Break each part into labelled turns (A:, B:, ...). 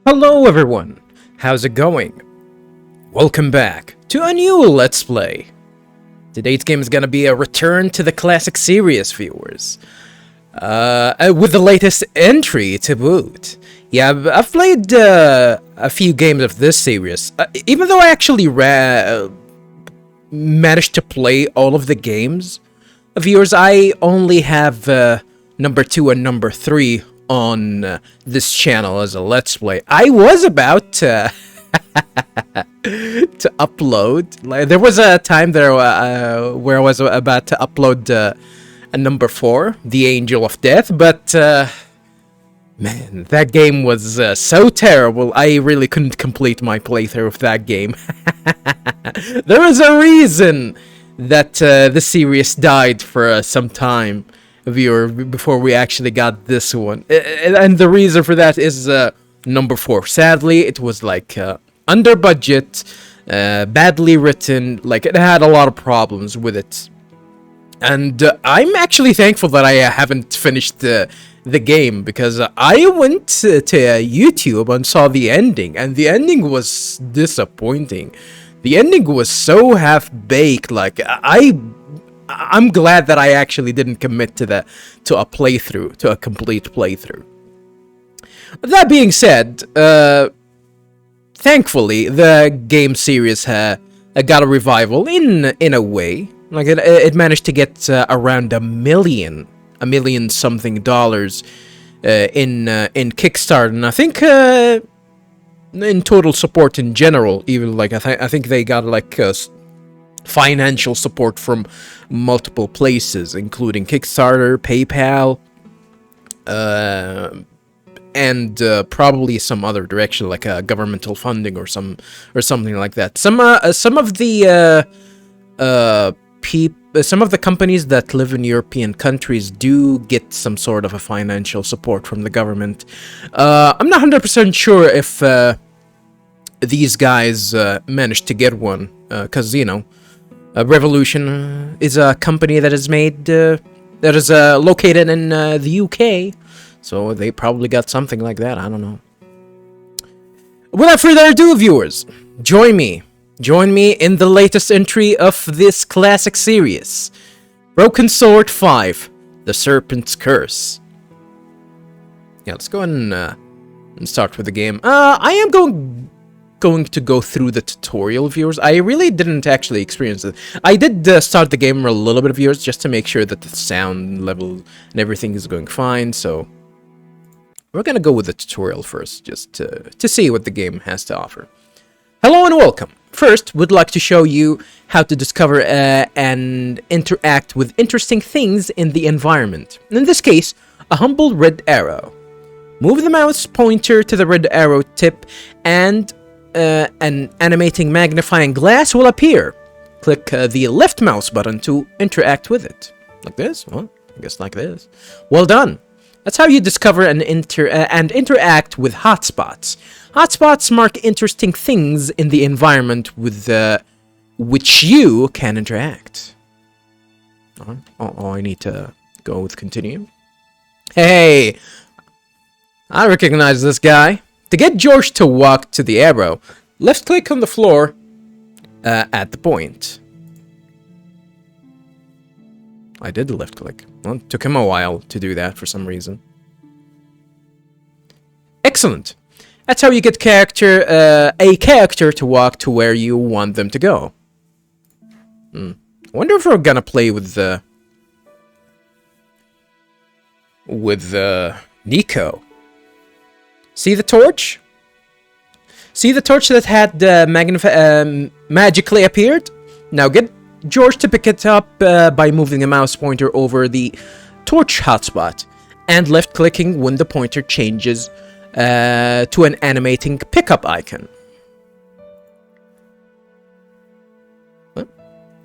A: Hello everyone, how's it going? Welcome back to a new Let's Play. Today's game is gonna be a return to the classic series, viewers. With the latest entry to boot. Yeah, I've played a few games of this series. Even though I actually managed to play all of the games, viewers, I only have number 2 and number 3 on this channel as a Let's Play. I was about to to upload. Like, there was a time there where I was about to upload a number 4, The Angel of Death, but man, that game was so terrible. I really couldn't complete my playthrough of that game. There was a reason that the series died for some time, viewer, before we actually got this one, and the reason for that is number 4. Sadly, it was like under budget, badly written, like it had a lot of problems with it, and I'm actually thankful that I haven't finished the game, because I went to YouTube and saw the ending, and the ending was disappointing. The ending was so half-baked. Like, I'm glad that I actually didn't commit to a playthrough, to a complete playthrough. That being said, thankfully the game series got a revival in a way. Like, it managed to get around $1 million something dollars in Kickstarter, and I think in total support in general. Even like I think they got like financial support from multiple places, including Kickstarter, PayPal, and probably some other direction, like governmental funding or something like that. Some of the companies that live in European countries do get some sort of a financial support from the government. I'm not 100% sure if these guys managed to get one, because Revolution is a company that is located in the UK, so they probably got something like that. I don't know. Without further ado, viewers, join me in the latest entry of this classic series, Broken Sword 5: The Serpent's Curse. Yeah, let's go and start with the game. I am going to go through the tutorial, viewers. I really didn't actually experience it. I did start the game a little bit, viewers, just to make sure that the sound level and everything is going fine. So we're gonna go with the tutorial first, just to see what the game has to offer. Hello and welcome. First, we'd like to show you how to discover and interact with interesting things in the environment. In this case, a humble red arrow. Move the mouse pointer to the red arrow tip, and an animating magnifying glass will appear. Click the left mouse button to interact with it. Like this? Well, I guess like this. Well done. That's how you discover and interact with hotspots. Hotspots mark interesting things in the environment with which you can interact. Oh, I need to go with continue. Hey, I recognize this guy. To get George to walk to the arrow, left-click on the floor at the point. I did left-click. Well, it took him a while to do that for some reason. Excellent. That's how you get a character to walk to where you want them to go. I wonder if we're gonna play with Nico. See the torch? See the torch that had magically appeared? Now get George to pick it up by moving the mouse pointer over the torch hotspot and left-clicking when the pointer changes to an animating pickup icon. Well,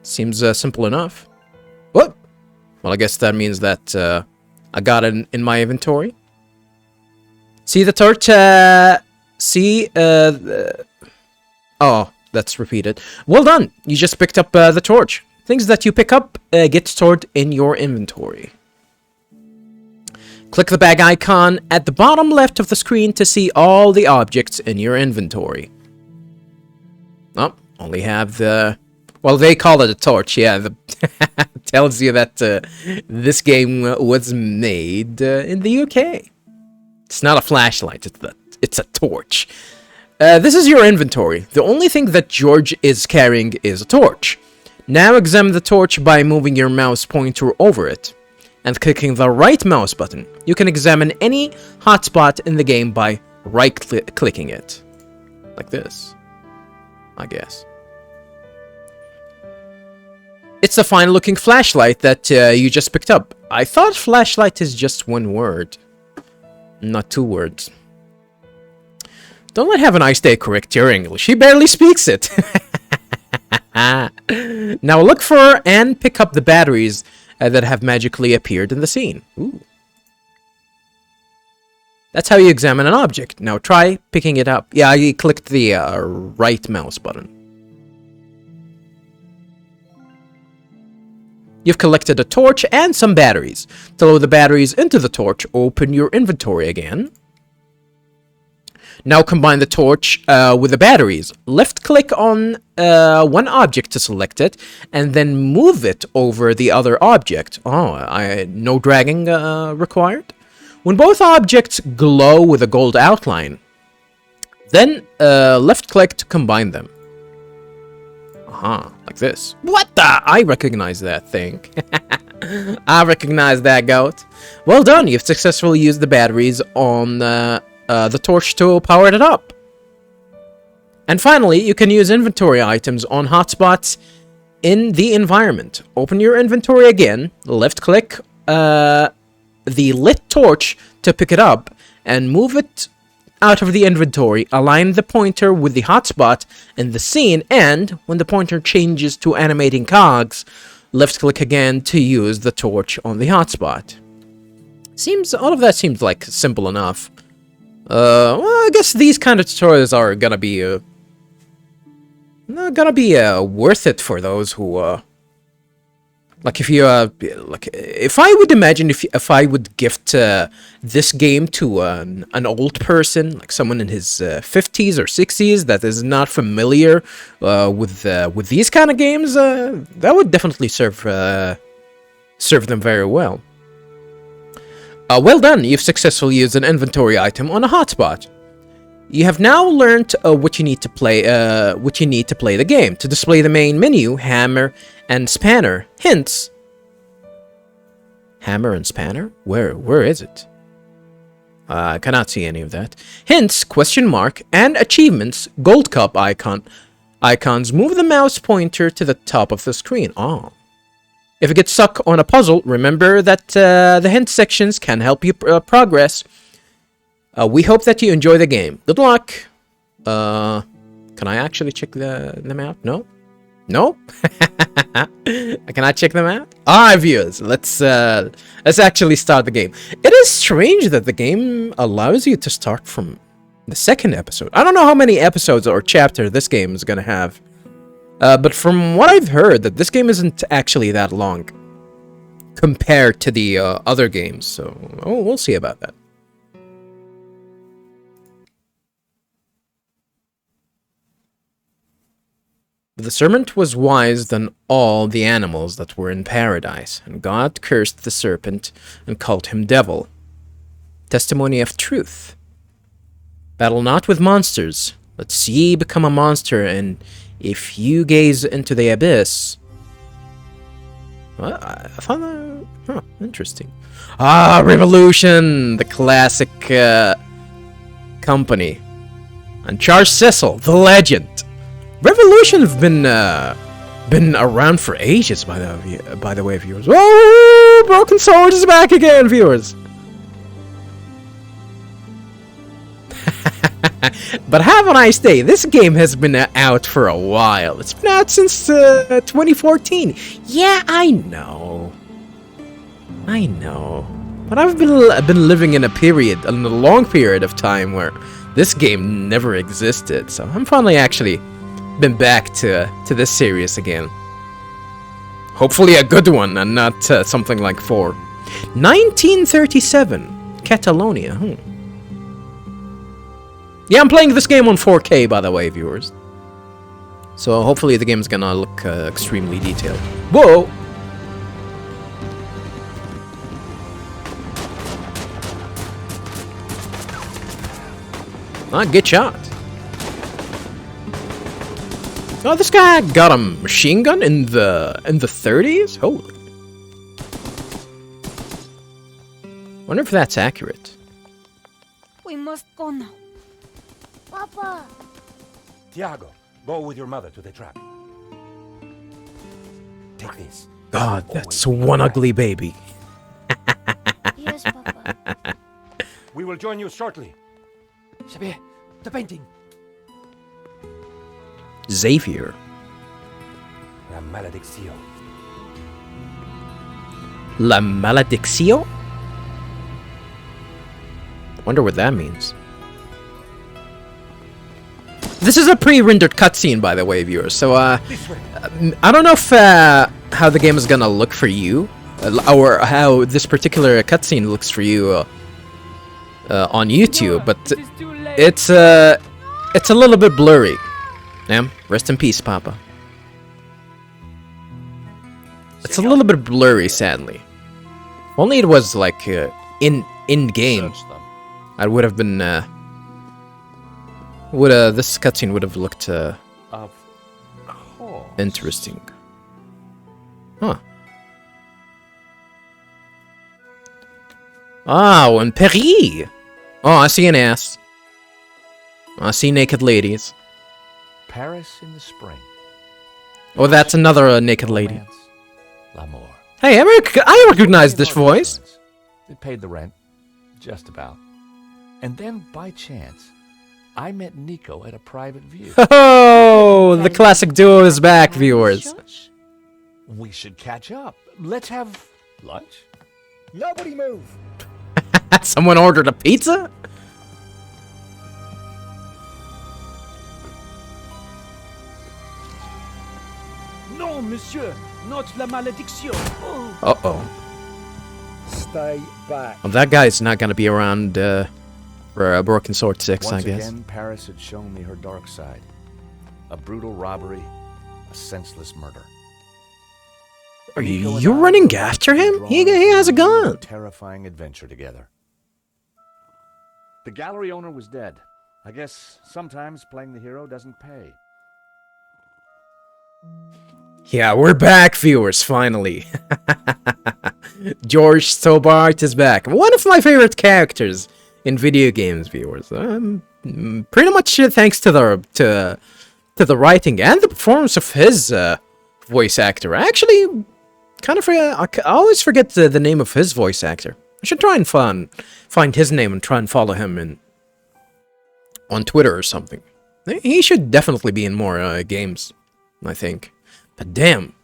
A: seems simple enough. Well, I guess that means that I got it in my inventory. See the torch? Oh, that's repeated. Well done. You just picked up the torch. Things that you pick up get stored in your inventory. Click the bag icon at the bottom left of the screen to see all the objects in your inventory. Oh, only have the... Well, they call it a torch, yeah. Tells you that this game was made in the UK. It's not a flashlight, it's a torch. This is your inventory. The only thing that George is carrying is a torch. Now examine the torch by moving your mouse pointer over it and clicking the right mouse button. You can examine any hotspot in the game by right-clicking it. Like this, I guess. It's a fine-looking flashlight that you just picked up. I thought flashlight is just one word, not two words. Don't let Have a Nice Day correct your English. He barely speaks it. Now look for and pick up the batteries that have magically appeared in the scene. Ooh. That's how you examine an object. Now try picking it up. Yeah, you clicked the right mouse button. You've collected a torch and some batteries. To load the batteries into the torch, open your inventory again. Now combine the torch with the batteries. Left-click on one object to select it, and then move it over the other object. Oh, no dragging required. When both objects glow with a gold outline, then left-click to combine them. Like this. What the? I recognize that thing. I recognize that goat. Well done, you've successfully used the batteries on the torch to power it up. And finally, you can use inventory items on hotspots in the environment. Open your inventory again, left-click the lit torch to pick it up, and move it out of the inventory. Align the pointer with the hotspot in the scene, and when the pointer changes to animating cogs, left-click again to use the torch on the hotspot. All of that seems like simple enough. Well, I guess these kind of tutorials are gonna be worth it for those who like if you like if I would imagine if I would gift this game to an old person, like someone in his 50s or 60s that is not familiar with these kind of games, that would definitely serve them very well. Well done, you've successfully used an inventory item on a hotspot. You have now learned what you need to play the game. To display the main menu, hammer and spanner. Hints. Hammer and spanner? Where is it? I cannot see any of that. Hints, question mark, and achievements, gold cup icons. Move the mouse pointer to the top of the screen. Oh. If you get stuck on a puzzle, remember that the hint sections can help you progress. We hope that you enjoy the game. Good luck. Can I actually check them out? No? No? I cannot check them out? Alright, viewers. Let's actually start the game. It is strange that the game allows you to start from the second episode. I don't know how many episodes or chapter this game is gonna have. But from what I've heard, that this game isn't actually that long compared to the other games. So, we'll see about that. The serpent was wise than all the animals that were in paradise, and God cursed the serpent and called him devil. Testimony of truth. Battle not with monsters. Let's ye become a monster, and if you gaze into the abyss... Well, I found that... Huh, interesting. Revolution! The classic company. And Charles Cecil, the legend. Revolution have been around for ages, by the way, viewers. Whoa! Broken Sword is back again, viewers! But have a nice day. This game has been out for a while. It's been out since 2014. Yeah, I know. But I've been living in a long period of time where this game never existed. So I'm finally actually been back to this series again. Hopefully a good one and not something like 4. 1937. Catalonia. Yeah, I'm playing this game on 4K, by the way, viewers. So hopefully the game's gonna look extremely detailed. Whoa! Ah, good shot. Oh, this guy got a machine gun in the 30s? Holy. Wonder if that's accurate.
B: We must go now. Papa!
C: Tiago, go with your mother to the trap. Take this.
A: God, that's one ugly baby.
B: Yes, Papa.
C: We will join you shortly. Xavier, the painting.
A: Xavier.
C: La maledicción.
A: La maledicción? Wonder what that means. This is a pre-rendered cutscene, by the way, viewers. So, I don't know if how the game is gonna look for you, or how this particular cutscene looks for you on YouTube, but it's a little bit blurry. Yeah, rest in peace, Papa. It's a little bit blurry, sadly. If only it was like in game. I would have been this cutscene would have looked interesting. Huh. Oh, in Paris. Oh, I see an ass. I see naked ladies.
D: Paris in the spring.
A: Oh, that's another naked lady.
D: Romance, l'amour.
A: Hey, I recognize this voice.
D: It paid the rent, just about. And then, by chance, I met Nico at a private view.
A: Oh, the classic duo is back, viewers.
D: We should catch up. Let's have lunch.
C: Nobody move.
A: Someone ordered a pizza?
E: Non, monsieur, not la malédiction. Oh.
A: Uh-oh.
C: Stay back.
A: Well, that guy's not gonna be around for a Broken Sword 6,
D: Once
A: I guess.
D: again, Paris had shown me her dark side. A brutal robbery, a senseless murder.
A: Are you running after him? He has a gun.
D: Terrifying adventure together. The gallery owner was dead. I guess sometimes playing the hero doesn't pay.
A: Yeah, we're back, viewers, finally. George Stobart is back. One of my favorite characters in video games, viewers. Pretty much thanks to the writing and the performance of his voice actor. I actually kind of forget. I always forget the name of his voice actor. I should try and find his name and try and follow him on Twitter or something. He should definitely be in more games, I think. But damn,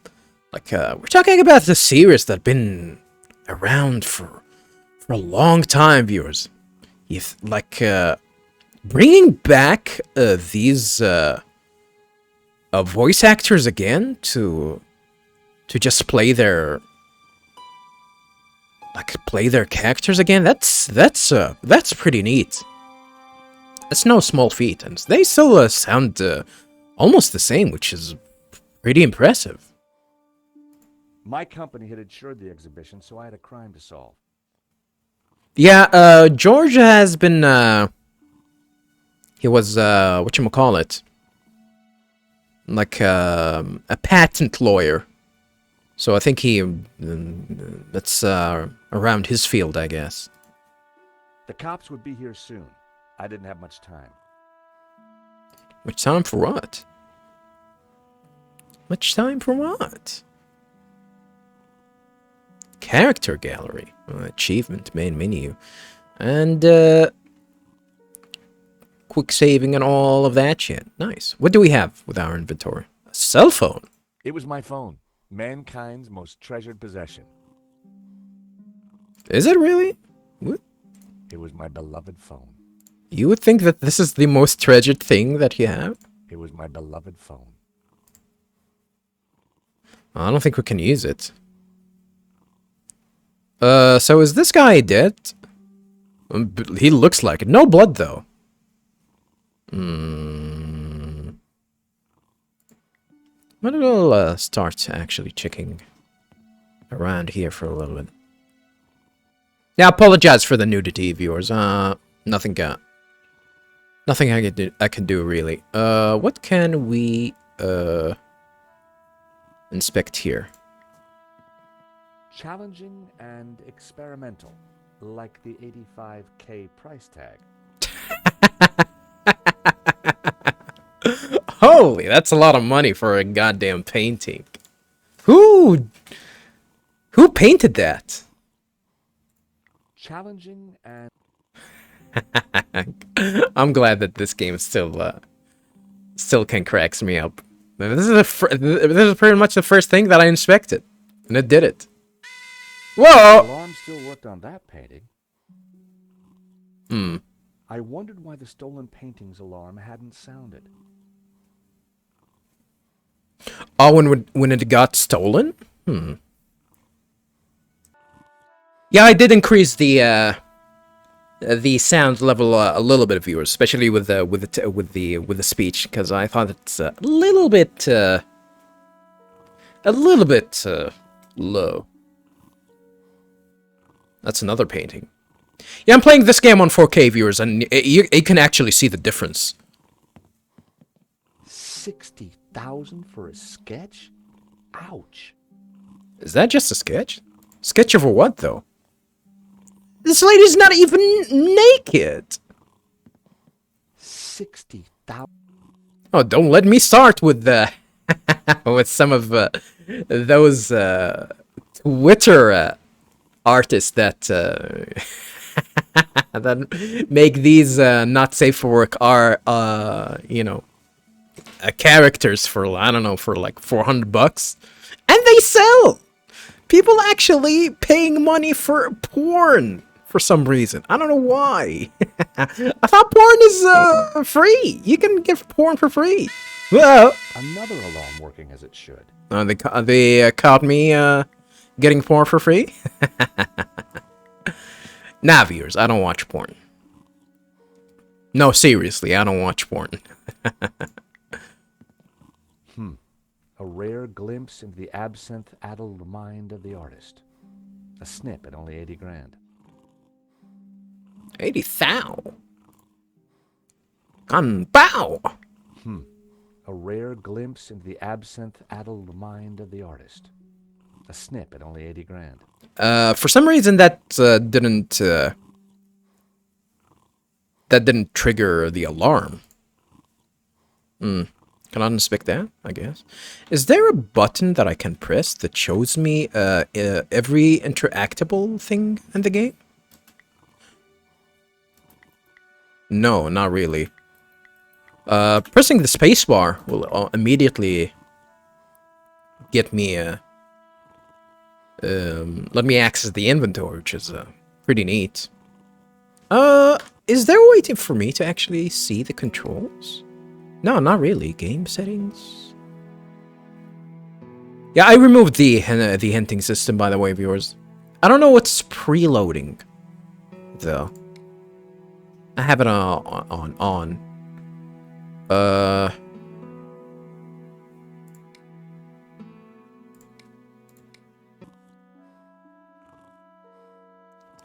A: like we're talking about the series that's been around for a long time, viewers. If like bringing back these voice actors again to just play their characters again, that's pretty neat. It's no small feat, and they still sound almost the same, which is pretty impressive.
D: My company had insured the exhibition, so I had a crime to solve.
A: Yeah, George has been he was whatchamacallit, like a patent lawyer. So I think that's around his field, I guess.
D: The cops would be here soon. I didn't have much time.
A: Much time for what? Much time for what? Character gallery. Achievement, main menu. And, quick saving and all of that shit. Nice. What do we have with our inventory? A cell phone.
D: It was my phone. Mankind's most treasured possession.
A: Is it really? What?
D: It was my beloved phone.
A: You would think that this is the most treasured thing that you have?
D: It was my beloved phone.
A: I don't think we can use it. So is this guy dead? He looks like it. No blood, though. But we'll start actually checking around here for a little bit. Yeah, I apologize for the nudity, viewers. Nothing I can do really. What can we inspect here?
D: Challenging and experimental, like the 85K price tag.
A: Holy, that's a lot of money for a goddamn painting. Who painted that?
D: Challenging and
A: I'm glad that this game still can cracks me up. This is pretty much the first thing that I inspected, and it did it.
D: the
A: Whoa!
D: alarm still worked on that painting. I wondered why the stolen painting's alarm hadn't sounded.
A: Oh, when it got stolen? Yeah, I did increase the sound level a little bit, viewers, especially with the speech, because I thought it's a little bit low. That's another painting. Yeah, I'm playing this game on 4K, viewers, and you can actually see the difference.
D: 60,000 for a sketch? Ouch.
A: Is that just a sketch? Sketch of what, though? This lady's not even naked.
D: 60,000.
A: Oh, don't let me start with with some of those Twitter artists that that make these not safe for work are characters for, I don't know, for like $400, and they sell. People actually paying money for porn for some reason. I don't know why. I thought porn is free. You can get porn for free. Well,
D: Another alarm working as it should.
A: they caught me getting porn for free. Nah, viewers, I don't watch porn. No, seriously, I don't watch porn.
D: A rare glimpse into the absinthe-addled mind of the artist. A snip at only 80 grand.
A: 80,000. Bow.
D: A rare glimpse into the absinthe-addled mind of the artist. A snip at only 80 grand.
A: For some reason that didn't trigger the alarm. Can I inspect that, I guess? Is there a button that I can press that shows me every interactable thing in the game? No, not really. Pressing the spacebar will immediately get me let me access the inventory, which is pretty neat. Is there a way for me to actually see the controls? No, not really. Game settings. Yeah, I removed the hinting system, by the way, viewers. I don't know what's preloading, though. I have it on. A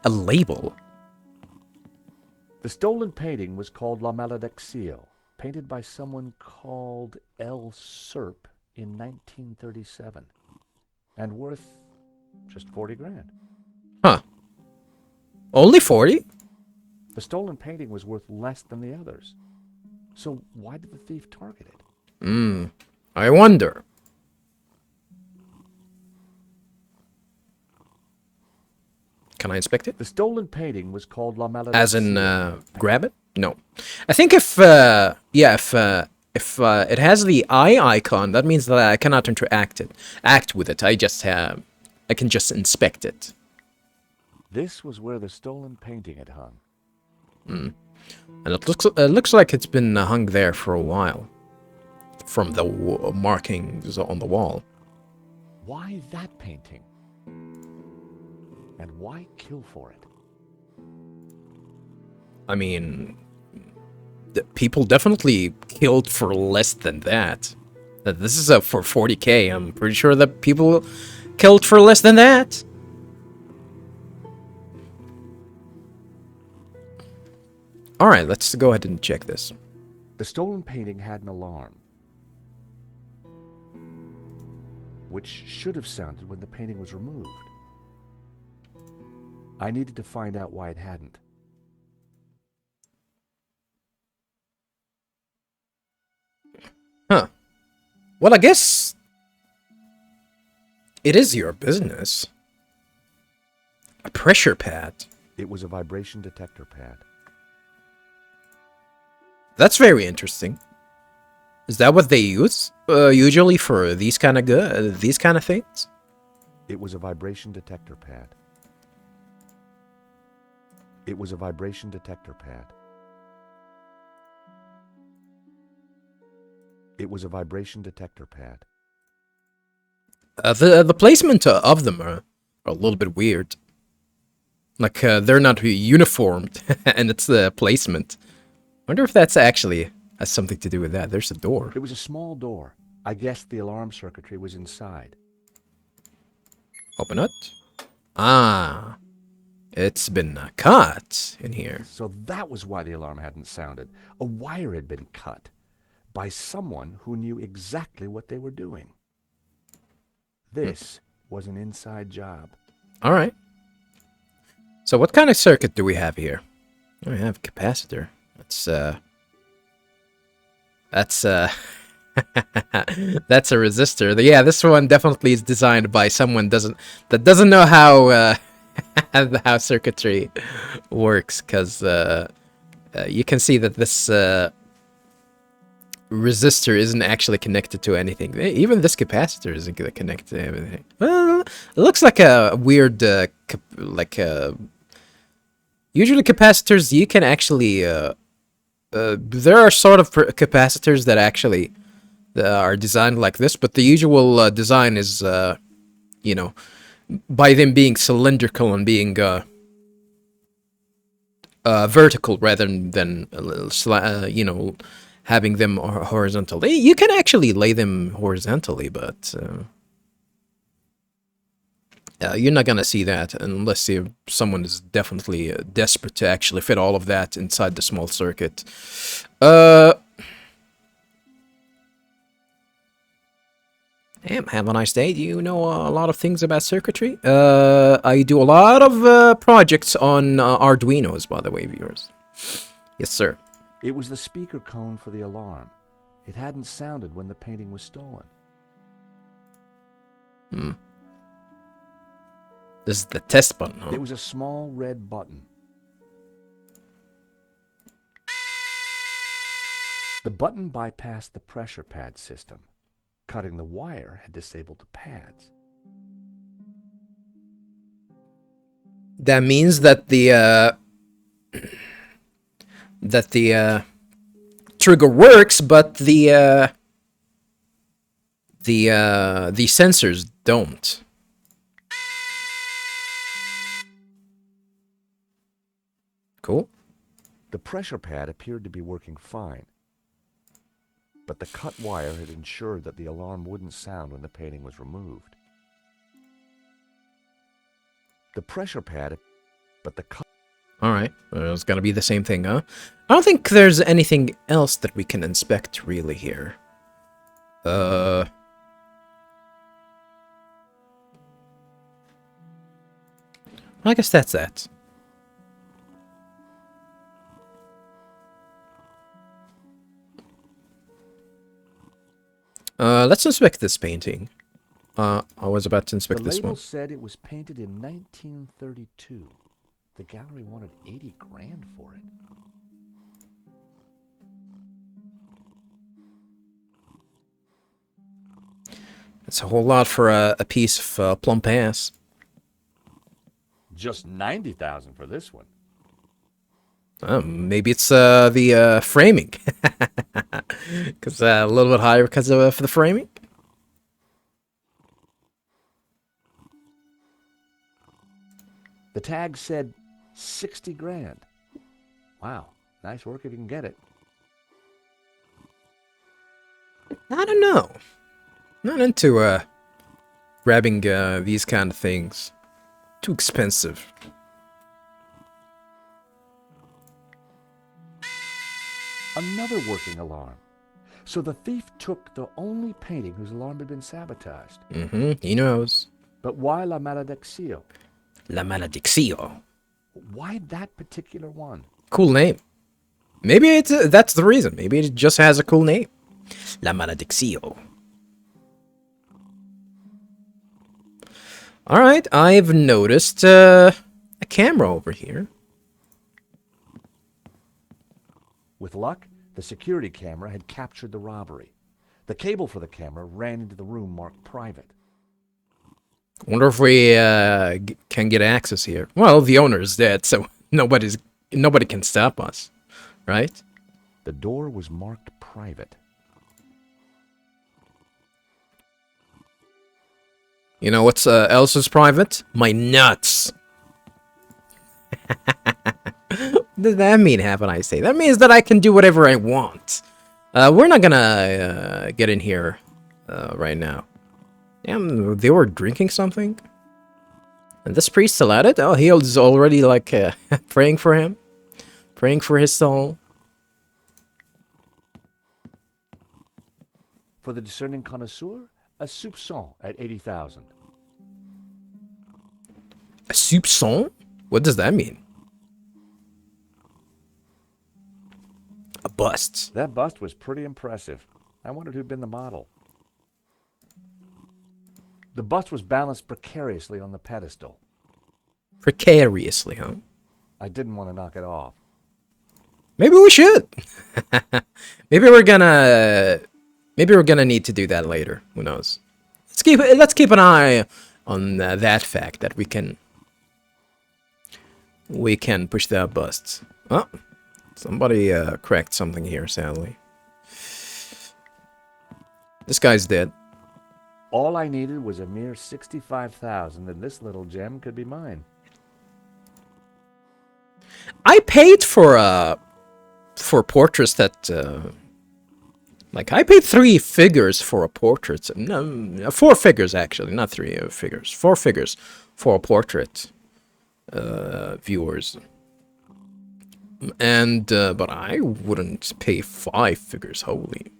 A: label.
D: The stolen painting was called La Malediccio, painted by someone called L. Serp in 1937, and worth just 40 grand.
A: Huh. Only 40?
D: The stolen painting was worth less than the others. So why did the thief target it?
A: I wonder. Can I inspect it?
D: The stolen painting was called La Malediccio.
A: As in, grab it? No. I think if it has the eye icon, that means that I cannot act with it. I can just inspect it.
D: This was where the stolen painting had hung.
A: And it looks like it's been hung there for a while, from the markings on the wall.
D: Why that painting? And why kill for it?
A: I mean, people definitely killed for less than that. This is for 40K. I'm pretty sure that people killed for less than that. Alright, let's go ahead and check this.
D: The stolen painting had an alarm, which should have sounded when the painting was removed. I needed to find out why it hadn't.
A: Huh. Well, I guess it is your business. A pressure pad.
D: It was a vibration detector pad.
A: That's very interesting. Is that what they use usually for these kind of things?
D: It was a vibration detector pad. It was a vibration detector pad. It was a vibration detector pad.
A: The placement of them are a little bit weird. Like they're not uniformed, and it's the placement. Wonder if that's actually has something to do with that. There's a door.
D: It was a small door. I guessed the alarm circuitry was inside.
A: Open it. Ah, it's been cut in here.
D: So that was why the alarm hadn't sounded. A wire had been cut by someone who knew exactly what they were doing. This was an inside job.
A: All right. So what kind of circuit do we have here? We have capacitor. That's that's a resistor. Yeah, this one definitely is designed by someone that doesn't know how how circuitry works, because you can see that this resistor isn't actually connected to anything. Even this capacitor isn't connected to anything. Well, it looks like a weird usually capacitors you can actually there are sort of capacitors that actually are designed like this, but the usual design is you know, by them being cylindrical and being vertical rather than you know, having them horizontal. You can actually lay them horizontally, but you're not gonna see that unless someone is definitely desperate to actually fit all of that inside the small circuit. Have a nice day. Do you know a lot of things about circuitry? I do a lot of projects on Arduinos, by the way, viewers. Yes, sir.
D: It was the speaker cone for the alarm. It hadn't sounded when the painting was stolen.
A: This is the test button, huh?
D: It was a small red button. The button bypassed the pressure pad system. Cutting the wire had disabled the pads.
A: That means that the trigger works, but the sensors don't. Cool.
D: The pressure pad appeared to be working fine, but the cut wire had ensured that the alarm wouldn't sound when the painting was removed. The pressure pad, but the cut...
A: Alright, it's gonna be the same thing, huh? I don't think there's anything else that we can inspect really here. I guess that's that. Let's inspect this painting. I was about to inspect this one.
D: The label said it was painted in 1932. The gallery wanted 80 grand for it.
A: That's a whole lot for a piece of plump ass.
D: Just 90,000 for this one.
A: Maybe it's the framing. Because a little bit higher because of for the framing.
D: The tag said 60 grand. Wow, nice work if you can get it.
A: I don't know. Not into grabbing these kind of things. Too expensive.
D: Another working alarm. So the thief took the only painting whose alarm had been sabotaged.
A: Mm-hmm, he knows.
D: But why La Malediccio?
A: La Malediccio.
D: Why that particular one?
A: Cool name. Maybe it's that's the reason. Maybe it just has a cool name. La Malediccio. Alright, I've noticed a camera over here.
D: With luck, the security camera had captured the robbery. The cable for the camera ran into the room marked private.
A: Wonder if we can get access here. Well, the owner is dead, so nobody can stop us, right?
D: The door was marked private.
A: You know what's else is private? My nuts. What does that mean, haven't I say? That means that I can do whatever I want. We're not gonna get in here right now. Damn, they were drinking something? And this priest still at it? Oh, he was already, like, praying for him? Praying for his soul?
D: For the discerning connoisseur, a soupçon at 80,000.
A: A soupçon? What does that mean? A bust.
D: That bust was pretty impressive. I wondered who'd been the model. The bust was balanced precariously on the pedestal.
A: Precariously, huh?
D: I didn't want to knock it off.
A: Maybe we should. Maybe we're gonna need to do that later. Who knows? Let's keep an eye on that fact that we can push that bust. Oh, somebody cracked something here. Sadly, this guy's dead.
D: All I needed was a mere 65,000, and this little gem could be mine.
A: I paid for portraits that like I paid 3 figures for a portrait. No, 4 figures actually, not 3 figures. 4 figures for a portrait. Viewers. And but I wouldn't pay 5 figures. Holy.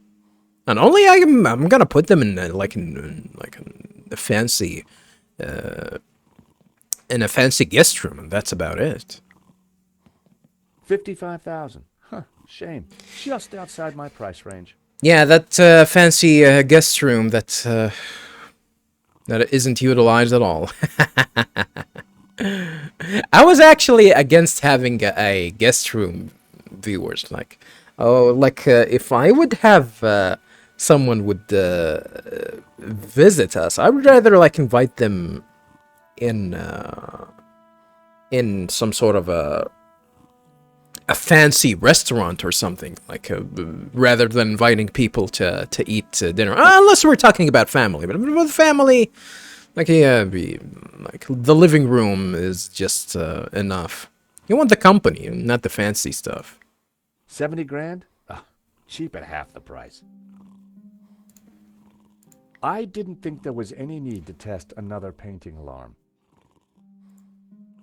A: And only I'm gonna put them in like a fancy in a fancy guest room, and that's about it.
D: 55,000. Huh, shame. Just outside my price range.
A: Yeah, that fancy guest room that isn't utilized at all. I was actually against having a guest room, viewers. Like, if I would have someone would visit us, I would rather like invite them in some sort of a fancy restaurant or something, like rather than inviting people to eat dinner. Unless we're talking about family, but with family, like like the living room is just enough. You want the company, not the fancy stuff.
D: 70 grand? Cheap at half the price. I didn't think there was any need to test another painting alarm.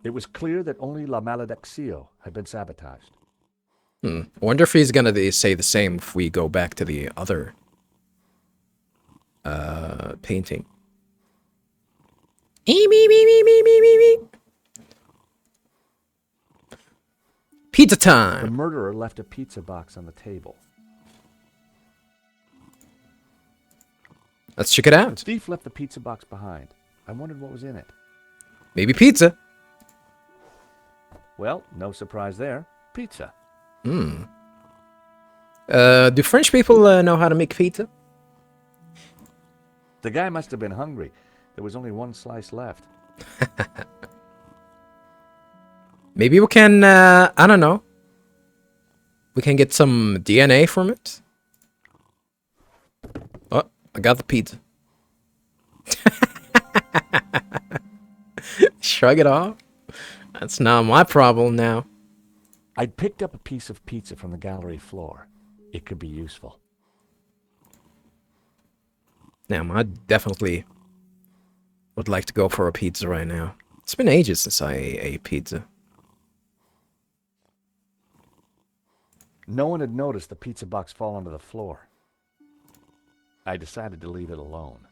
D: It was clear that only La Malediccio had been sabotaged.
A: I wonder if he's gonna say the same if we go back to the other painting. Pizza
D: The
A: time!
D: murderer left a pizza box on the table.
A: Let's check it out.
D: The thief left the pizza box behind. I wondered what was in it.
A: Maybe pizza.
D: Well, no surprise there. Pizza.
A: Do French people know how to make pizza?
D: The guy must have been hungry. There was only one slice left.
A: Maybe we can, I don't know. We can get some DNA from it. Oh, I got the pizza. Shrug it off. That's not my problem now.
D: I'd picked up a piece of pizza from the gallery floor. It could be useful.
A: Now, I definitely would like to go for a pizza right now. It's been ages since I ate pizza.
D: No one had noticed the pizza box fall onto the floor. I decided to leave it alone.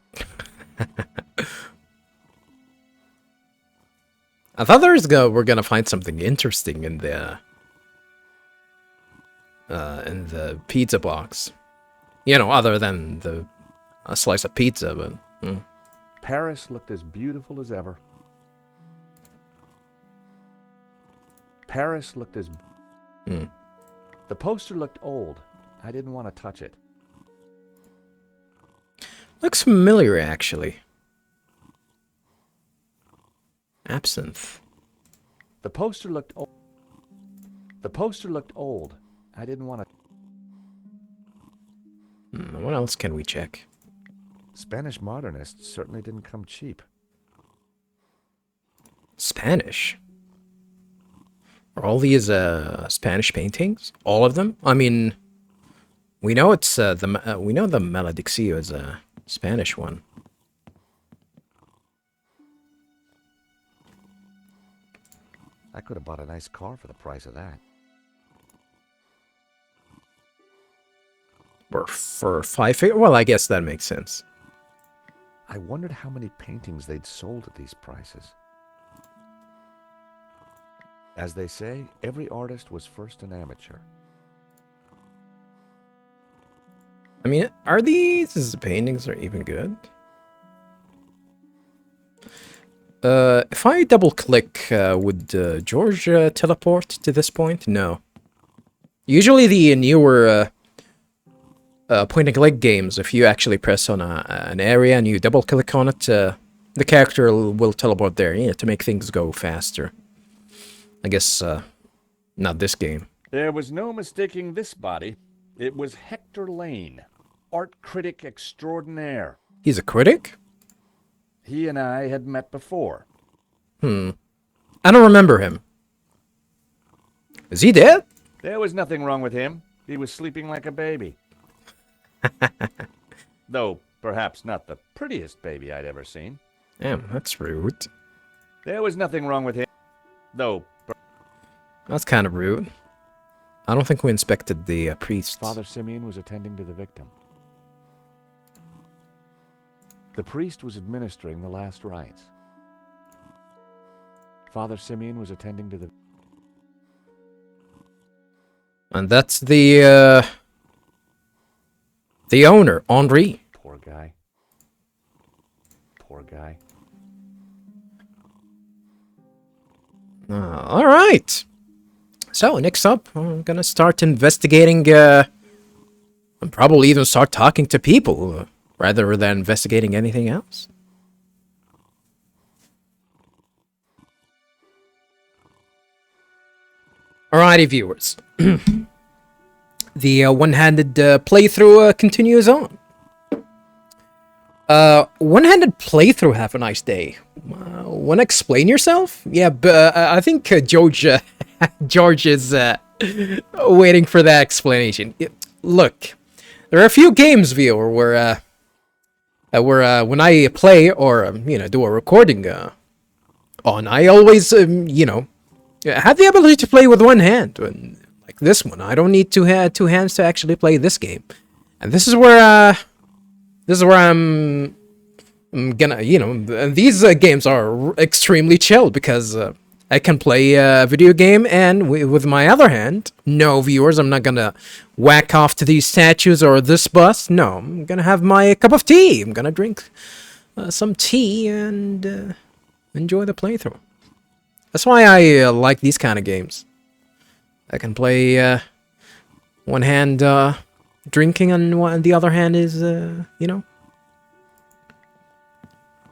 A: I thought we're gonna find something interesting in the pizza box. You know, other than a slice of pizza, but...
D: Paris looked as beautiful as ever. Paris looked as... The poster looked old. I didn't want to touch it.
A: Looks familiar, actually. Absinthe.
D: The poster looked old. The poster looked old. I didn't want to...
A: What else can we check?
D: Spanish modernists certainly didn't come cheap.
A: Spanish? Are all these Spanish paintings? All of them? I mean, we know it's we know the Malediccio is a Spanish one.
D: I could have bought a nice car for the price of that.
A: Or for 5 figures? Well, I guess that makes sense.
D: I wondered how many paintings they'd sold at these prices. As they say, every artist was first an amateur.
A: I mean, are these paintings are even good? If I double click, would George teleport to this point? No. Usually the newer point and click games, if you actually press on an area and you double click on it, the character will teleport there, yeah, to make things go faster. I guess not this game.
D: There was no mistaking this body. It was Hector Lane, art critic extraordinaire.
A: He's a critic?
D: He and I had met before.
A: I don't remember him. Is he dead?
D: There was nothing wrong with him. He was sleeping like a baby. Though perhaps not the prettiest baby I'd ever seen.
A: Damn, that's rude.
D: There was nothing wrong with him. Though...
A: That's kind of rude. I don't think we inspected the priest.
D: Father Simeon was attending to the victim. The priest was administering the last rites. Father Simeon was attending to the...
A: And that's the owner, Henri.
D: Poor guy. Poor guy.
A: All right. So next up, I'm gonna start investigating. And probably even start talking to people rather than investigating anything else. Alrighty, viewers. The one-handed playthrough continues on. One-handed playthrough. Have a nice day. Wanna explain yourself? Yeah, but I think George is waiting for that explanation. Look, there are a few games, viewer, where when I play or do a recording on, I always have the ability to play with one hand. And like this one, I don't need two hands to actually play this game. And this is where I'm gonna, these games are extremely chill because I can play a video game and with my other hand, no viewers, I'm not gonna whack off to these statues or this bus. No, I'm gonna have my cup of tea. I'm gonna drink some tea and enjoy the playthrough. That's why I like these kind of games. I can play one hand drinking and the other hand is,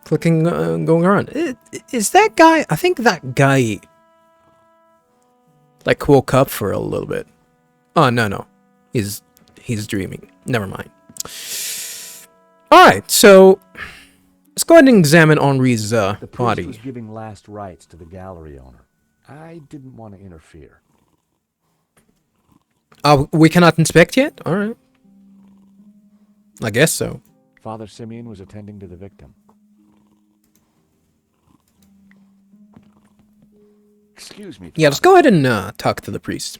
A: clicking, going around. Is that guy? I think that guy, like, woke up for a little bit. Oh, no. He's dreaming. Never mind. Alright, so let's go ahead and examine Henri's
D: The priest
A: body.
D: was giving last rites to the gallery owner. I didn't want to interfere.
A: Oh, we cannot inspect yet? Alright. I guess so.
D: Father Simeon was attending to the victim. Excuse me.
A: Yeah, let's go ahead and talk to the priest.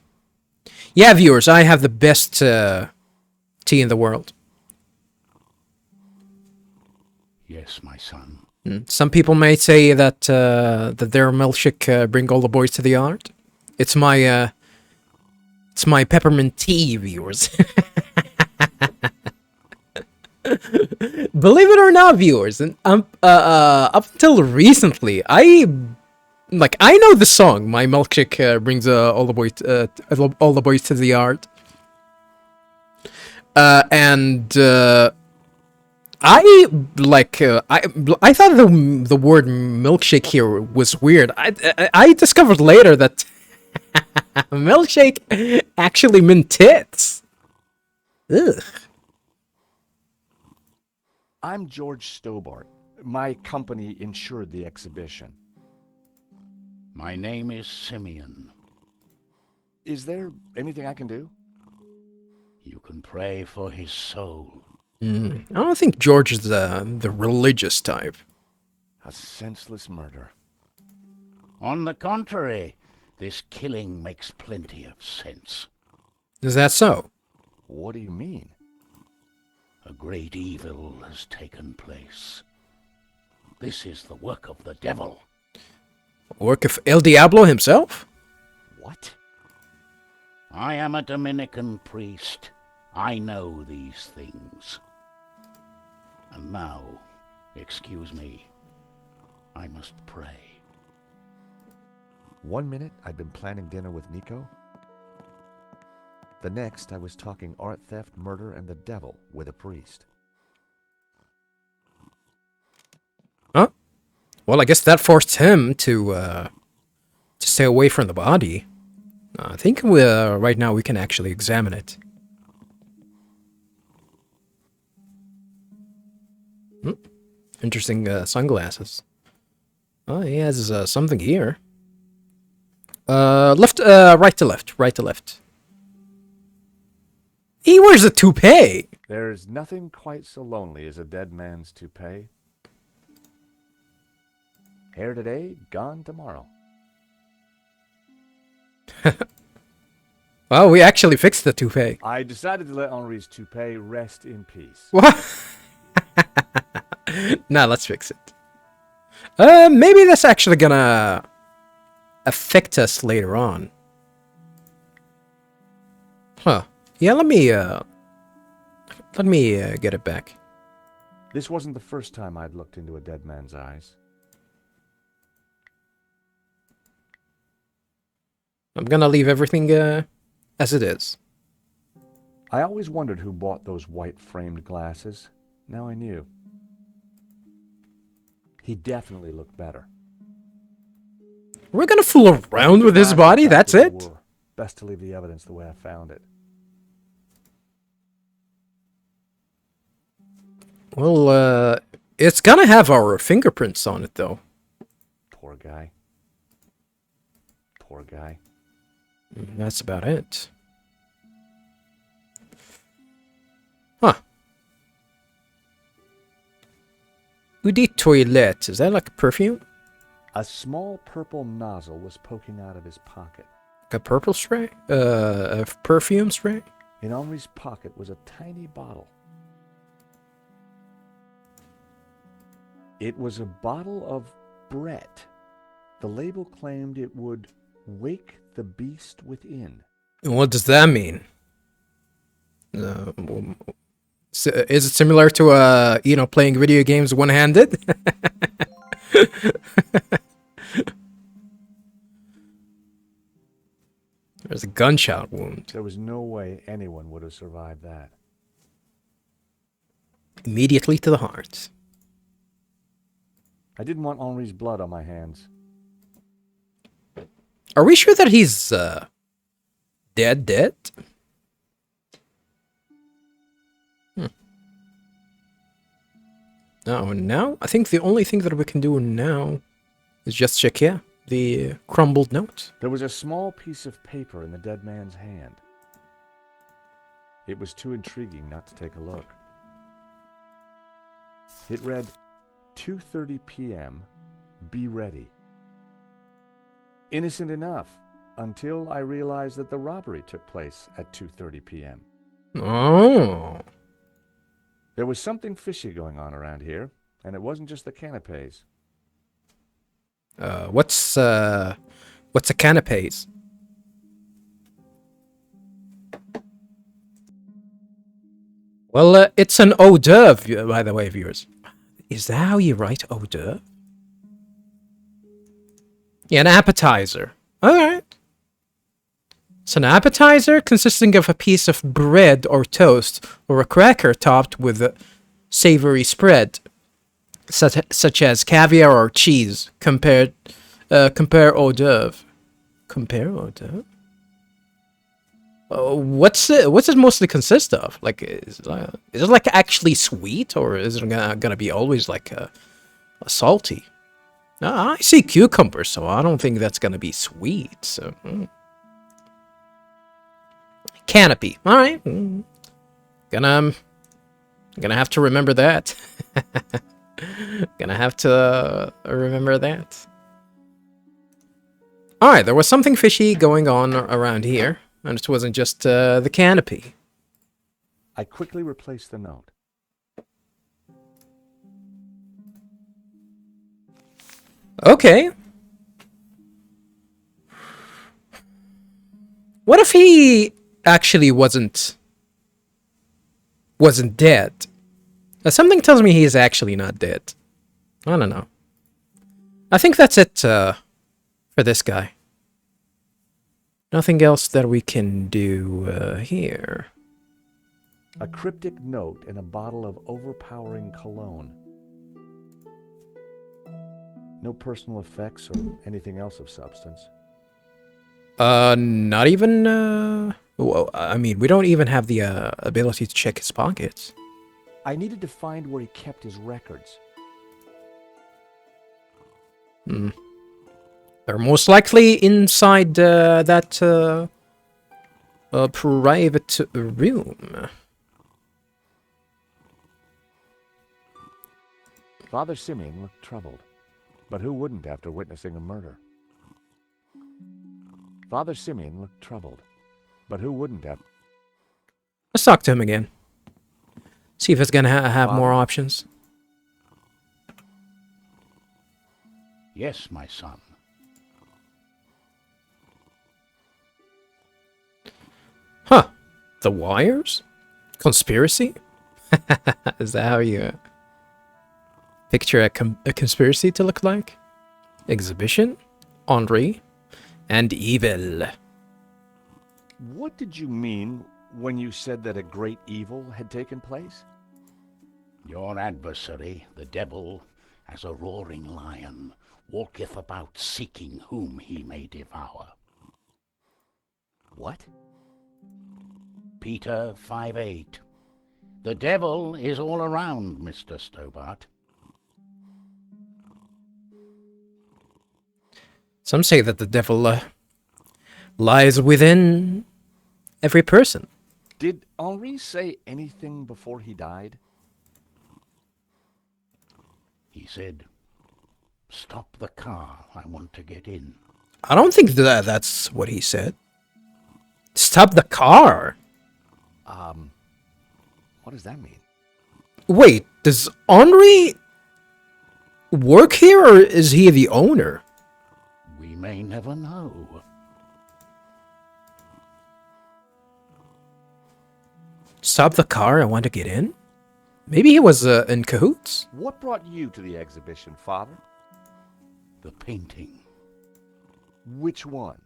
A: Yeah, viewers, I have the best tea in the world.
F: Yes, my son.
A: Some people may say that that their milkshake bring all the boys to the yard. It's my peppermint tea, viewers. Believe it or not, viewers, and up until recently, I know the song. My milkshake brings all the boys to the yard, and I thought the word milkshake here was weird. I discovered later that milkshake actually meant tits. Ugh.
D: I'm George Stobart. My company insured the exhibition.
F: My name is Simeon.
D: Is there anything I can do?
F: You can pray for his soul.
A: I don't think George is the religious type.
D: A senseless murder.
F: On the contrary, this killing makes plenty of sense.
A: Is that so?
D: What do you mean?
F: A great evil has taken place. This is the work of the devil.
A: Work of El Diablo himself?
D: What?
F: I am a Dominican priest. I know these things. And now, excuse me, I must pray.
D: 1 minute, I'd been planning dinner with Nico. The next, I was talking art theft, murder, and the devil with a priest.
A: Huh? Well, I guess that forced him to stay away from the body. I think right now we can actually examine it. Interesting sunglasses. Oh, he has something here. Right to left. He wears a toupee.
D: There's nothing quite so lonely as a dead man's toupee. Hair today, gone tomorrow.
A: Well, we actually fixed the toupee.
D: I decided to let Henri's toupee rest in peace.
A: What? Nah, let's fix it. Maybe that's actually gonna affect us later on. Huh. Yeah, let me get it back.
D: This wasn't the first time I'd looked into a dead man's eyes.
A: I'm gonna leave everything as it is.
D: I always wondered who bought those white-framed glasses. Now I knew. He definitely looked better.
A: We're gonna fool around with his body, that's it?
D: Best to leave the evidence the way I found it.
A: Well, it's gonna have our fingerprints on it, though.
D: Poor guy. Poor guy.
A: That's about it. Huh. Eau de toilette. Is that like a perfume?
D: A small purple nozzle was poking out of his pocket.
A: A purple spray? A perfume spray?
D: In Henri's pocket was a tiny bottle. It was a bottle of Brett. The label claimed it would wake the beast within.
A: What does that mean? Is it similar to playing video games one-handed? There's a gunshot wound.
D: There was no way anyone would have survived that.
A: Immediately to the heart.
D: I didn't want Henri's blood on my hands.
A: Are we sure that he's dead? No, now I think the only thing that we can do now is just check, the crumbled note.
D: There was a small piece of paper in the dead man's hand. It was too intriguing not to take a look. It read, 2:30 p.m., be ready. Innocent enough, until I realized that the robbery took place at 2:30 p.m.
A: Oh.
D: There was something fishy going on around here, and it wasn't just the canapes.
A: What's a canapes? Well, it's an hors d'oeuvre, by the way, viewers. Is that how you write hors d'oeuvre? Yeah, an appetizer. Alright. It's an appetizer consisting of a piece of bread or toast or a cracker topped with a savory spread, such as caviar or cheese. Compare hors d'oeuvre. Compare hors d'oeuvre? What's it mostly consist of? Like, is it like actually sweet, or is it gonna be always like a salty? I see cucumber, so I don't think that's gonna be sweet. So, canopy. All right, gonna have to remember that. Gonna have to remember that. All right, there was something fishy going on around here. And it wasn't just the canopy.
D: I quickly replaced the note.
A: Okay. What if he actually wasn't dead? Something tells me he's actually not dead. I don't know. I think that's it for this guy. Nothing else that we can do here.
D: A cryptic note in a bottle of overpowering cologne. No personal effects or anything else of substance.
A: Not even, well, I mean, we don't even have the ability to check his pockets.
D: I needed to find where he kept his records.
A: They're most likely inside that private room.
D: Father Simeon looked troubled, but who wouldn't after witnessing a murder? Father Simeon looked troubled, but who wouldn't after...
A: Let's talk to him again. See if it's gonna have more options.
F: Yes, my son.
A: Huh. The wires? Conspiracy? Is that how you picture a conspiracy to look like? Exhibition? Henri? And evil.
D: What did you mean when you said that a great evil had taken place?
F: Your adversary, the devil, as a roaring lion, walketh about seeking whom he may devour.
D: What?
F: Peter 5:8. The devil is all around, Mr. Stobart.
A: Some say that the devil lies within every person.
D: Did Henri say anything before he died?
F: He said, "Stop the car, I want to get in."
A: I don't think that's what he said. Stop the car.
D: What does that mean?
A: Wait, does Henri work here, or is he the owner?
F: We may never know.
A: Stop the car, I want to get in? Maybe he was in cahoots?
D: What brought you to the exhibition, Father?
F: The painting.
D: Which one?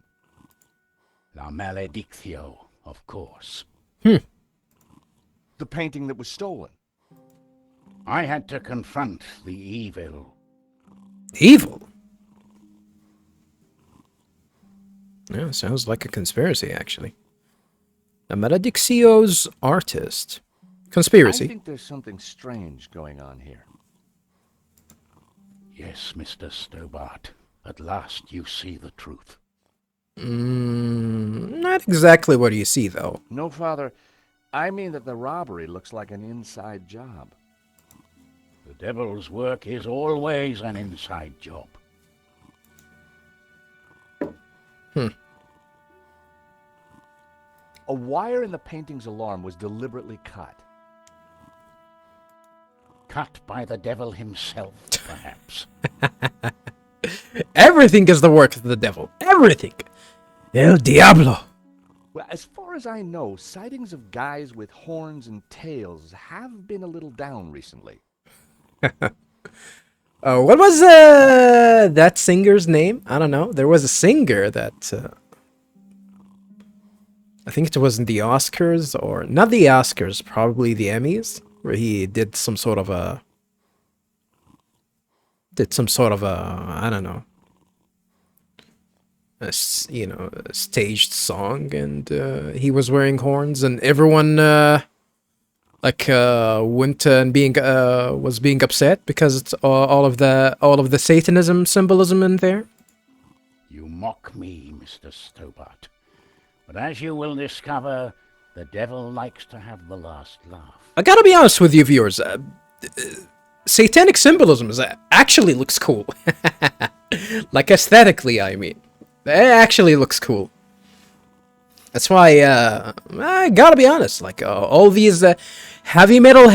F: La Maledictio, of course.
D: The painting that was stolen.
F: I had to confront the evil.
A: Evil? Yeah, sounds like a conspiracy, actually. A Maledictio's artist. Conspiracy.
D: I think there's something strange going on here.
F: Yes, Mr. Stobart. At last you see the truth.
A: Not exactly what you see, though.
D: No, Father. I mean that the robbery looks like an inside job.
F: The devil's work is always an inside job.
D: A wire in the painting's alarm was deliberately cut.
F: Cut by the devil himself, perhaps.
A: Everything is the work of the devil. Everything. El Diablo.
D: Well, as far as I know, sightings of guys with horns and tails have been a little down recently.
A: What was that singer's name? I don't know. There was a singer that I think it was in the Oscars, or not the Oscars, probably the Emmys, where he did some sort of a I don't know, a staged song, and he was wearing horns, and everyone went and was being upset because it's all of the Satanism symbolism in there.
F: You mock me, Mr. Stobart. But as you will discover, the devil likes to have the last laugh.
A: I gotta be honest with you, viewers. Satanic symbolism actually looks cool. Like aesthetically, I mean. It actually looks cool. That's why, I gotta be honest, like, all these heavy metal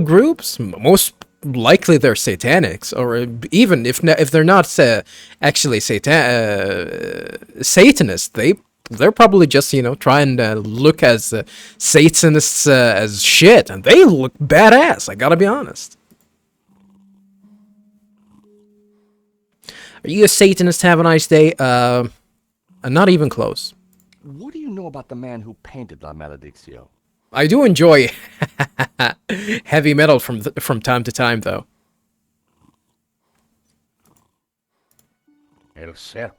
A: groups, most likely they're satanics, or even if they're not actually Satanists, they're probably just, trying to look as Satanists as shit, and they look badass, I gotta be honest. Are you a Satanist? Have a nice day. Not even close.
D: What do you know about the man who painted La Maledictio?
A: I do enjoy heavy metal from time to time, though.
F: El Serp.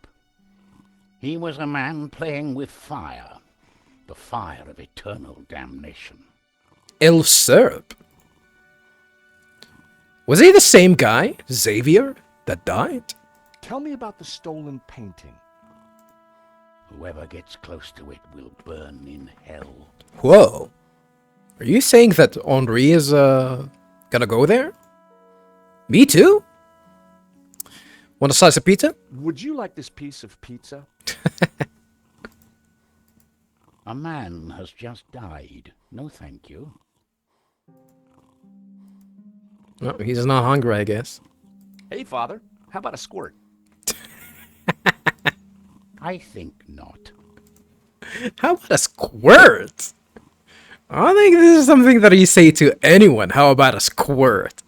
F: He was a man playing with fire. The fire of eternal damnation.
A: El Serp? Was he the same guy, Xavier, that died?
D: Tell me about the stolen painting.
F: Whoever gets close to it will burn in hell.
A: Whoa. Are you saying that Henri is gonna go there? Me too? Want a slice of pizza?
D: Would you like this piece of pizza?
F: A man has just died. No, thank you.
A: No, he's not hungry, I guess.
D: Hey, Father, how about a squirt?
F: I think not.
A: How about a squirt? I think this is something that you say to anyone. How about a squirt?